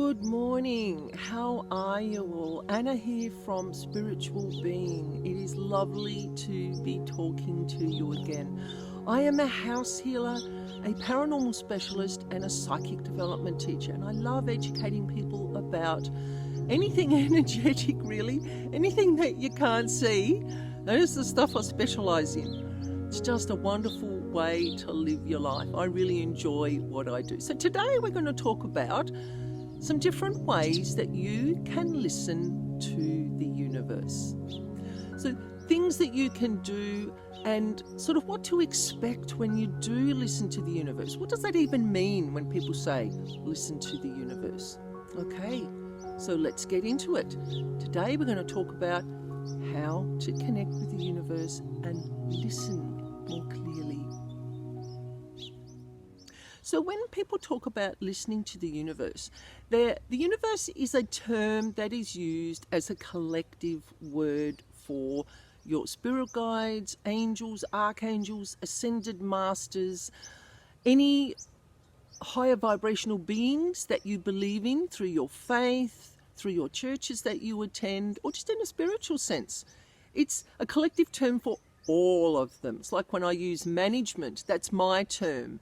Good morning. How are you all? Anna here from Spiritual Being. It is lovely to be talking to you again. I am a house healer, a paranormal specialist, and a psychic development teacher, and I love educating people about anything energetic, really, anything that you can't see. That is the stuff I specialize in. It's just a wonderful way to live your life. I really enjoy what I do. So today we're going to talk about some different ways that you can listen to the universe. So things that you can do and sort of what to expect when you do listen to the universe. What does that even mean when people say listen to the universe? Okay, so let's get into it. Today we're going to talk about how to connect with the universe and listen more clearly. So when people talk about listening to the universe, the universe is a term that is used as a collective word for your spirit guides, angels, archangels, ascended masters, any higher vibrational beings that you believe in through your faith, through your churches that you attend, or just in a spiritual sense. It's a collective term for all of them. It's like when I use management, that's my term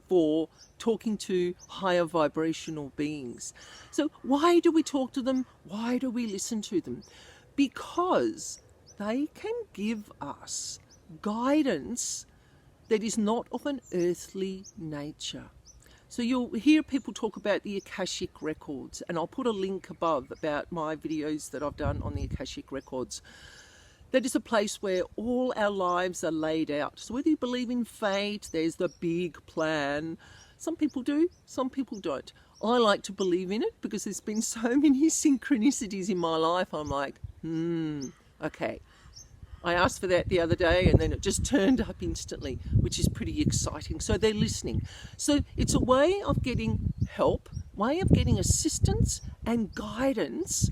for talking to higher vibrational beings. So why do we talk to them? Why do we listen to them? Because they can give us guidance that is not of an earthly nature. So you'll hear people talk about the Akashic records, and I'll put a link above about my videos that I've done on the Akashic records. That is a place where all our lives are laid out. So whether you believe in fate, there's the big plan. Some people do, some people don't. I like to believe in it because there's been so many synchronicities in my life. I'm like, okay. I asked for that the other day and then it just turned up instantly, which is pretty exciting. So they're listening. So it's a way of getting help, way of getting assistance and guidance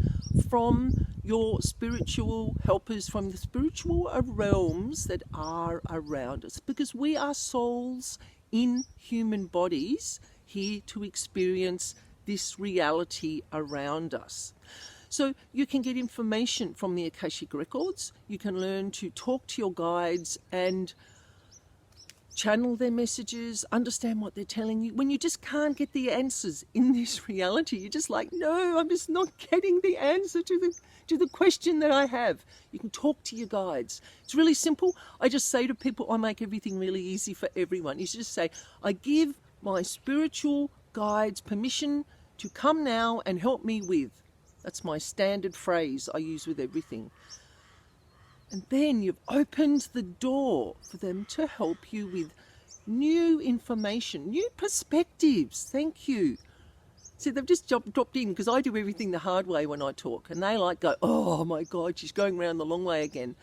from your spiritual helpers, from the spiritual realms that are around us, because we are souls in human bodies here to experience this reality around us. So you can get information from the Akashic records, you can learn to talk to your guides and channel their messages, understand what they're telling you. When you just can't get the answers in this reality, you're just like, no, I'm just not getting the answer to the question that I have. You can talk to your guides. It's really simple. I just say to people, I make everything really easy for everyone. You just say, I give my spiritual guides permission to come now and help me with. That's my standard phrase I use with everything. And then you've opened the door for them to help you with new information, new perspectives. Thank you. See, they've just dropped in because I do everything the hard way when I talk. And they like go, oh my God, she's going around the long way again.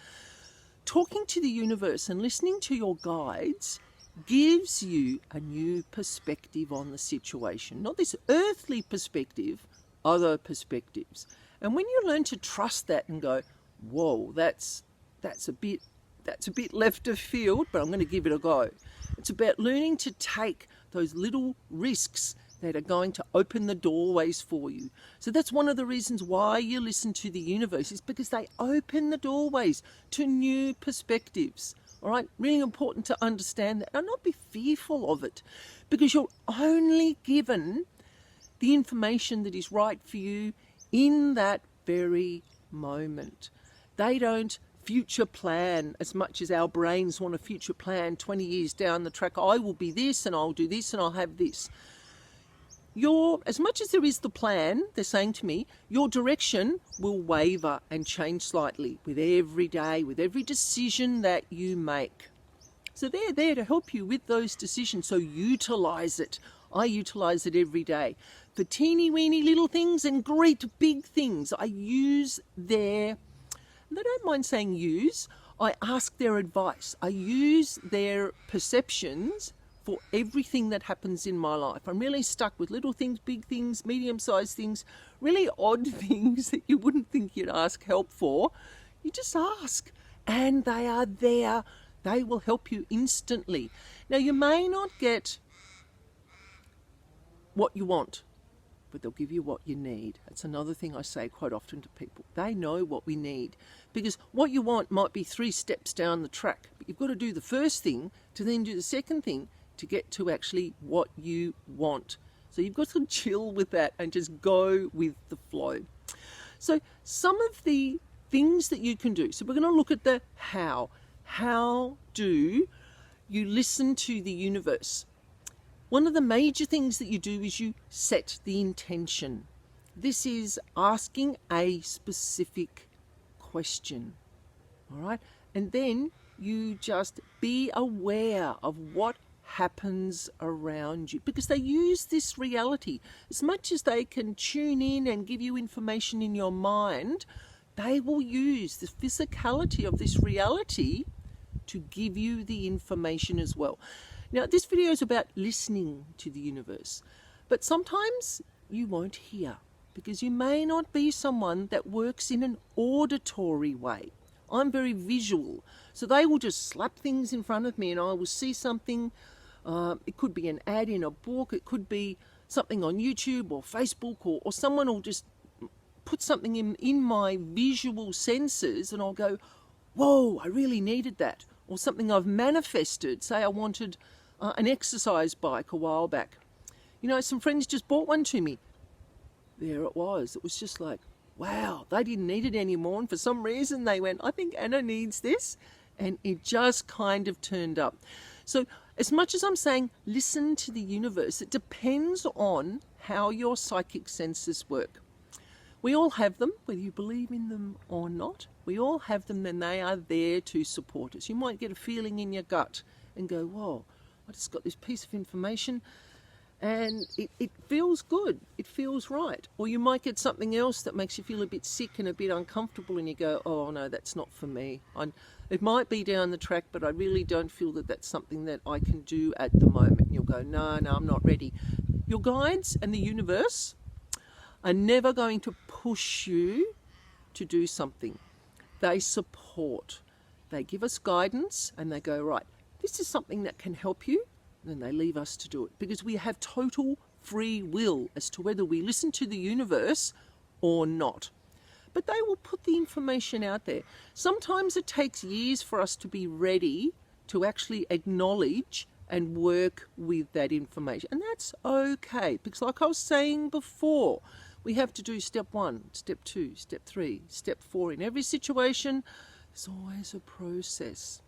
Talking to the universe and listening to your guides gives you a new perspective on the situation. Not this earthly perspective, other perspectives. And when you learn to trust that and go, whoa, that's a bit left of field, but I'm going to give it a go. It's about learning to take those little risks that are going to open the doorways for you. So that's one of the reasons why you listen to the universe, is because they open the doorways to new perspectives. All right, really important to understand that and not be fearful of it, because you're only given the information that is right for you in that very moment. They don't future plan as much as our brains want to future plan 20 years down the track. I will be this and I'll do this and I'll have this. As much as there is the plan, they're saying to me, your direction will waver and change slightly with every day, with every decision that you make. So they're there to help you with those decisions. So utilize it. I utilize it every day for teeny weeny little things and great big things. I use they don't mind saying use. I ask their advice. I use their perceptions for everything that happens in my life. I'm really stuck with little things, big things, medium-sized things, really odd things that you wouldn't think you'd ask help for. You just ask, and they are there. They will help you instantly. Now, you may not get what you want. but they'll give you what you need. That's another thing I say quite often to people. They know what we need, because what you want might be 3 steps down the track, but you've got to do the first thing to then do the second thing to get to actually what you want. So you've got to chill with that and just go with the flow. So some of the things that you can do. So we're going to look at the how. How do you listen to the universe? One of the major things that you do is you set the intention. This is asking a specific question. All right? And then you just be aware of what happens around you, because they use this reality. As much as they can tune in and give you information in your mind, they will use the physicality of this reality to give you the information as well. Now, this video is about listening to the universe, but sometimes you won't hear, because you may not be someone that works in an auditory way. I'm very visual, so they will just slap things in front of me and I will see something. It could be an ad in a book, it could be something on YouTube or Facebook, or someone will just put something in my visual senses and I'll go, whoa, I really needed that. Or something I've manifested. Say I wanted an exercise bike a while back. You know, some friends just bought one to me. There it was. It was just like, wow, they didn't need it anymore. And for some reason they went, I think Anna needs this. And it just kind of turned up. So as much as I'm saying, listen to the universe, it depends on how your psychic senses work. We all have them, whether you believe in them or not. We all have them, and they are there to support us. You might get a feeling in your gut and go, whoa, I just got this piece of information and it feels good. It feels right. Or you might get something else that makes you feel a bit sick and a bit uncomfortable and you go, oh no, that's not for me. It might be down the track, but I really don't feel that that's something that I can do at the moment. And you'll go, no, I'm not ready. Your guides and the universe are never going to push you to do something. They support. They give us guidance and they go, right, this is something that can help you. And then they leave us to do it, because we have total free will as to whether we listen to the universe or not. But they will put the information out there. Sometimes it takes years for us to be ready to actually acknowledge and work with that information. And that's okay, because like I was saying before, we have to do step 1, step 2, step 3, step 4. In every situation, there's always a process.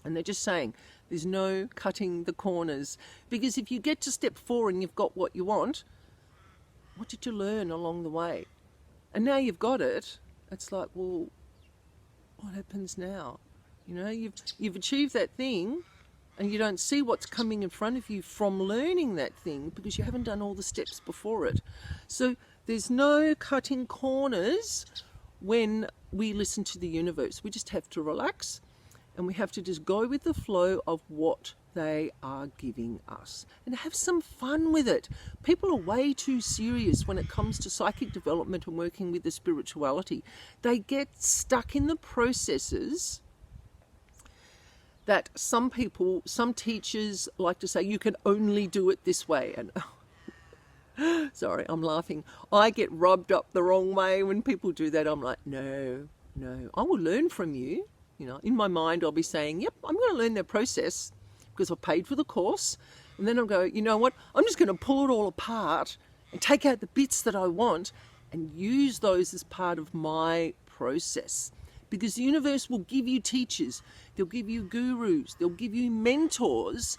And they're just saying there's no cutting the corners. Because if you get to step 4 and you've got what you want, what did you learn along the way? And now you've got it, it's like, well, what happens now? You know, you've achieved that thing and you don't see what's coming in front of you from learning that thing because you haven't done all the steps before it. So there's no cutting corners when we listen to the universe. We just have to relax and we have to just go with the flow of what they are giving us and have some fun with it. People are way too serious when it comes to psychic development and working with the spirituality. They get stuck in the processes that some people, some teachers like to say, you can only do it this way. And sorry, I'm laughing. I get rubbed up the wrong way when people do that. I'm like, no, I will learn from you. You know, in my mind, I'll be saying, yep, I'm going to learn their process because I've paid for the course. And then I'll go, you know what? I'm just going to pull it all apart and take out the bits that I want and use those as part of my process. Because the universe will give you teachers, they'll give you gurus, they'll give you mentors,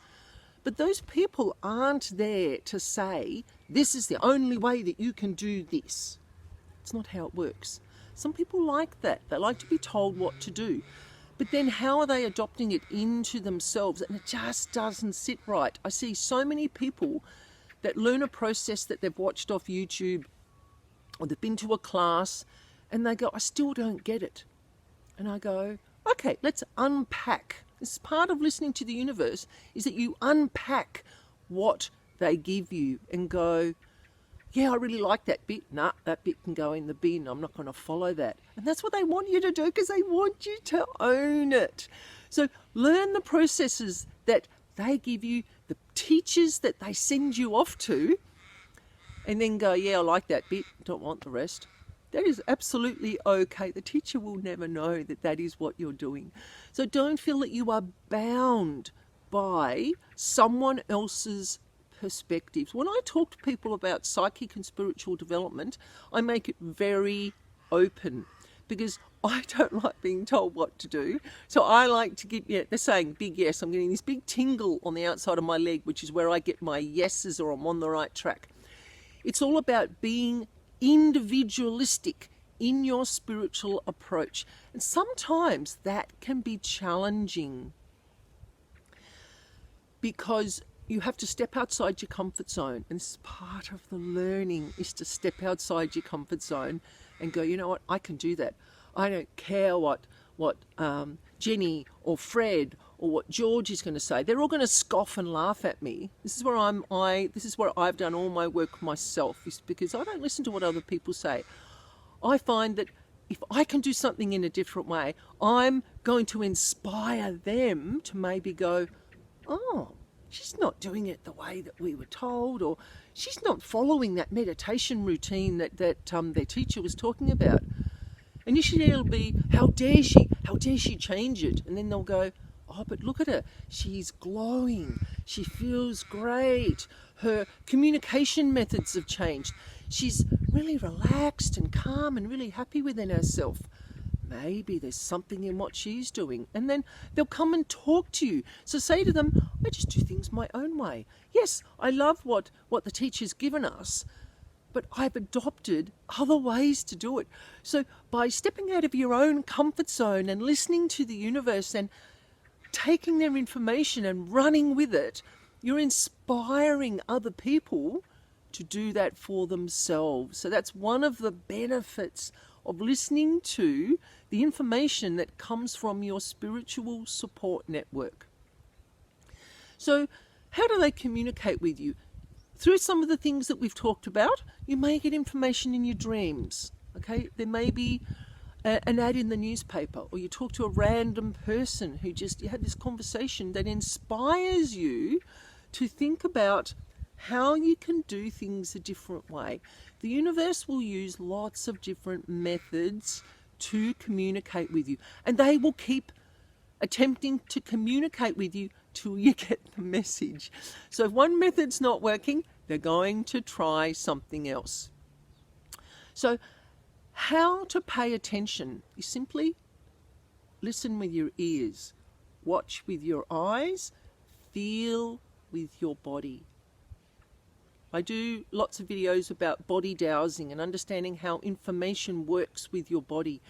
but those people aren't there to say, this is the only way that you can do this. It's not how it works. Some people like that. They like to be told what to do. But then how are they adopting it into themselves? And it just doesn't sit right. I see so many people that learn a process that they've watched off YouTube or they've been to a class and they go, I still don't get it. And I go, okay, let's unpack. This is part of listening to the universe, is that you unpack what they give you and go, yeah, I really like that bit. Nah, that bit can go in the bin. I'm not going to follow that. And that's what they want you to do because they want you to own it. So learn the processes that they give you, the teachers that they send you off to, and then go, yeah, I like that bit, don't want the rest. That is absolutely okay. The teacher will never know that that is what you're doing. So don't feel that you are bound by someone else's perspectives. When I talk to people about psychic and spiritual development, I make it very open because I don't like being told what to do. So I like to get, they're saying big yes. I'm getting this big tingle on the outside of my leg, which is where I get my yeses or I'm on the right track. It's all about being individualistic in your spiritual approach. And sometimes that can be challenging because you have to step outside your comfort zone. And this is part of the learning, is to step outside your comfort zone and go, you know what, I can do that. I don't care what Jenny or Fred or what George is going to say. They're all going to scoff and laugh at me. This is where I've done all my work myself, is because I don't listen to what other people say. I find that if I can do something in a different way, I'm going to inspire them to maybe go, oh, she's not doing it the way that we were told, or she's not following that meditation routine that their teacher was talking about. Initially it'll be, how dare she change it? And then they'll go, oh, but look at her, she's glowing, she feels great, her communication methods have changed, she's really relaxed and calm and really happy within herself. Maybe there's something in what she's doing. And then they'll come and talk to you. So say to them, I just do things my own way. Yes, I love what the teacher's given us, but I've adopted other ways to do it. So by stepping out of your own comfort zone and listening to the universe and taking their information and running with it, you're inspiring other people to do that for themselves. So that's one of the benefits of listening to the information that comes from your spiritual support network. So how do they communicate with you? Through some of the things that we've talked about, you may get information in your dreams. Okay, there may be an ad in the newspaper, or you talk to a random person who you had this conversation that inspires you to think about how you can do things a different way. The universe will use lots of different methods to communicate with you, and they will keep attempting to communicate with you till you get the message. So if one method's not working, they're going to try something else. So how to pay attention? You simply listen with your ears, watch with your eyes, feel with your body. I do lots of videos about body dowsing and understanding how information works with your body.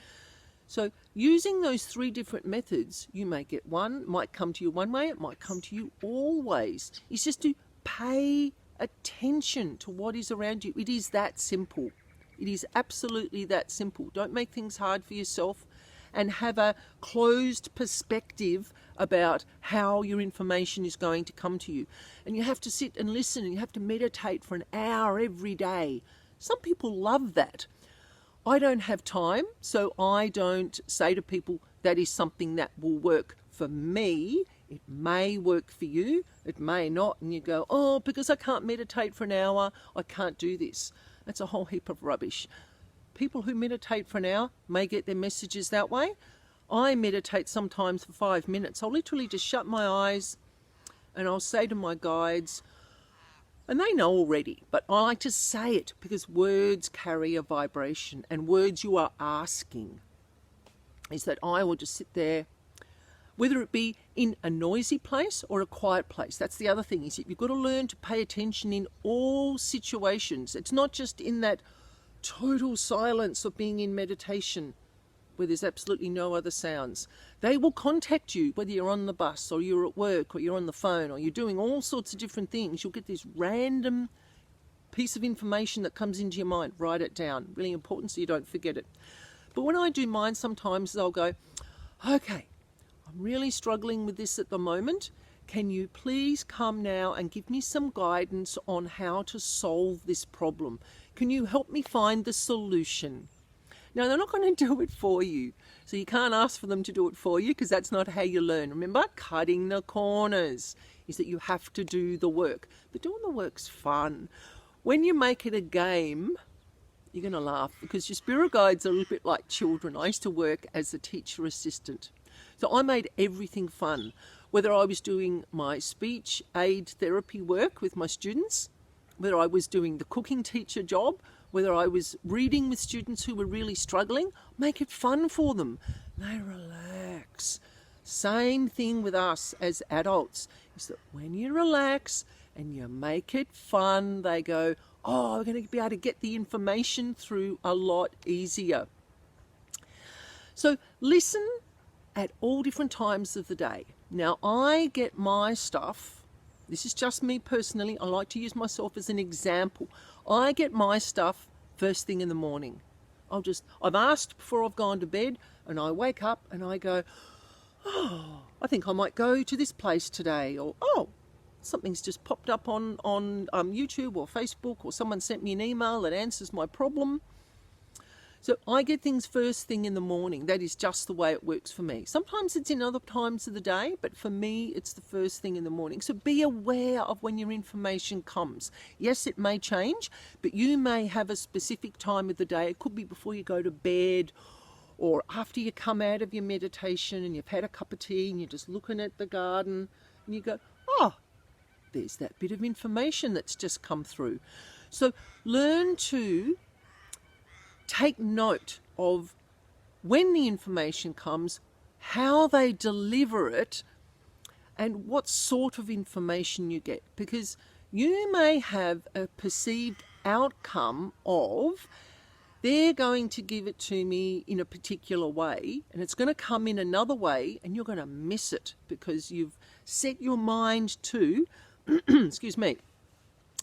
So using those 3 different methods, you may get one, might come to you one way, it might come to you all ways. It's just to pay attention to what is around you. It is that simple. It is absolutely that simple. Don't make things hard for yourself and have a closed perspective about how your information is going to come to you. And you have to sit and listen, and you have to meditate for an hour every day. Some people love that. I don't have time, so I don't say to people that is something that will work for me. It may work for you, it may not, and you go, oh, because I can't meditate for an hour, I can't do this. That's a whole heap of rubbish. People who meditate for an hour may get their messages that way. I meditate sometimes for 5 minutes. I'll literally just shut my eyes and I'll say to my guides, and they know already, but I like to say it because words carry a vibration, and words you are asking is that I will just sit there, whether it be in a noisy place or a quiet place. That's the other thing, is that you've got to learn to pay attention in all situations. It's not just in that total silence of being in meditation where there's absolutely no other sounds. They will contact you, whether you're on the bus or you're at work or you're on the phone or you're doing all sorts of different things. You'll get this random piece of information that comes into your mind. Write it down. Really important so you don't forget it. But when I do mine, sometimes I'll go, okay, I'm really struggling with this at the moment. Can you please come now and give me some guidance on how to solve this problem? Can you help me find the solution? Now, they're not going to do it for you. So you can't ask for them to do it for you, because that's not how you learn. Remember, cutting the corners is that you have to do the work. But doing the work's fun. when you make it a game, you're going to laugh, because your spirit guides are a little bit like children. I used to work as a teacher assistant. So I made everything fun. Whether I was doing my speech aid therapy work with my students, whether I was doing the cooking teacher job, whether I was reading with students who were really struggling, make it fun for them. They relax. Same thing with us as adults, is that when you relax and you make it fun, they go, oh, we're going to be able to get the information through a lot easier. So listen at all different times of the day. Now, I get my stuff, this is just me personally, I like to use myself as an example. I get my stuff first thing in the morning. I've asked before I've gone to bed, and I wake up and I go, oh, I think I might go to this place today, or oh, something's just popped up on YouTube or Facebook, or someone sent me an email that answers my problem. So I get things first thing in the morning. That is just the way it works for me. Sometimes it's in other times of the day, but for me, it's the first thing in the morning. So be aware of when your information comes. Yes, it may change, but you may have a specific time of the day. It could be before you go to bed, or after you come out of your meditation and you've had a cup of tea and you're just looking at the garden and you go, oh, there's that bit of information that's just come through. So learn to take note of when the information comes, how they deliver it, and what sort of information you get. Because you may have a perceived outcome of, they're going to give it to me in a particular way, and it's going to come in another way, and you're going to miss it because you've set your mind to, excuse me,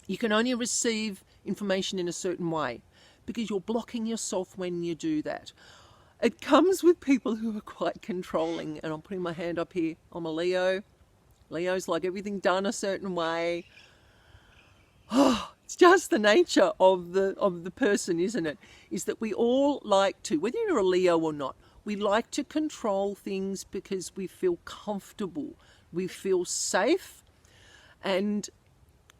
you can only receive information in a certain way, because you're blocking yourself when you do that. It comes with people who are quite controlling, and I'm putting my hand up here. I'm a Leo. Leo's like everything done a certain way. Oh, it's just the nature of the person, isn't it? Is that we all like to, whether you're a Leo or not, we like to control things because we feel comfortable, we feel safe, and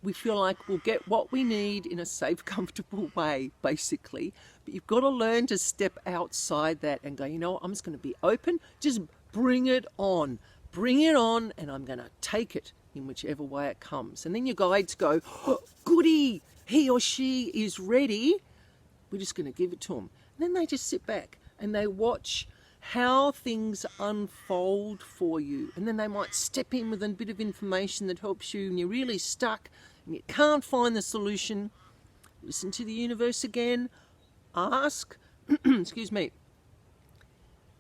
we feel like we'll get what we need in a safe, comfortable way, basically. But you've got to learn to step outside that and go, you know what, I'm just going to be open. Just bring it on. Bring it on, and I'm going to take it in whichever way it comes. And then your guides go, oh, goody, he or she is ready. We're just going to give it to them. And then they just sit back and they watch how things unfold for you. And then they might step in with a bit of information that helps you, and you're really stuck and you can't find the solution. Listen to the universe again. Ask, excuse me,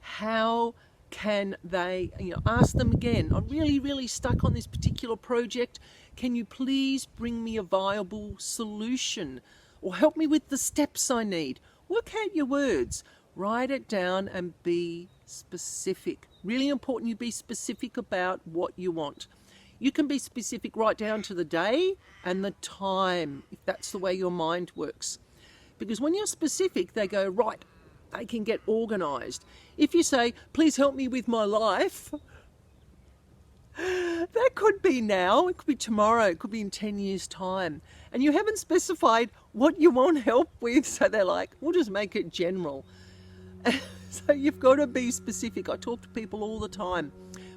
how can they, ask them again, I'm really, really stuck on this particular project. Can you please bring me a viable solution? Or help me with the steps I need. Work out your words. Write it down and be specific. Really important you be specific about what you want. You can be specific right down to the day and the time, if that's the way your mind works. Because when you're specific, they go, right, they can get organised. If you say, please help me with my life, that could be now, it could be tomorrow, it could be in 10 years' time. And you haven't specified what you want help with, so they're like, we'll just make it general. So you've got to be specific. I talk to people all the time.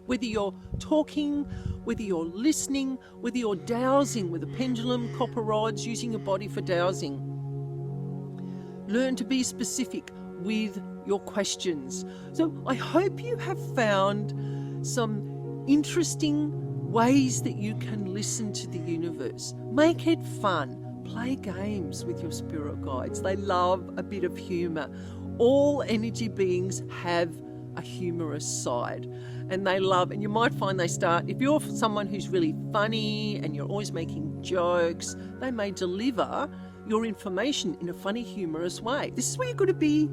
Whether you're talking, whether you're listening, whether you're dowsing with a pendulum, copper rods, using your body for dowsing. Learn to be specific with your questions. So I hope you have found some interesting ways that you can listen to the universe. Make it fun. Play games with your spirit guides. They love a bit of humour. All energy beings have a humorous side, and they love, and you might find they start, if you're someone who's really funny and you're always making jokes, they may deliver your information in a funny, humorous way. This is where you've got to be.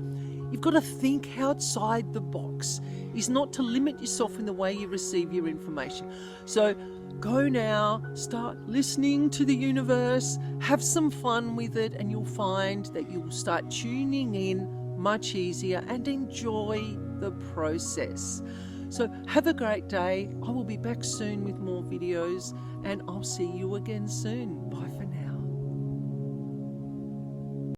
You've got to think outside the box. Is not to limit yourself in the way you receive your information. So go now, start listening to the universe, have some fun with it, and you'll find that you'll start tuning in much easier and enjoy the process. So have a great day. I will be back soon with more videos, and I'll see you again soon. Bye.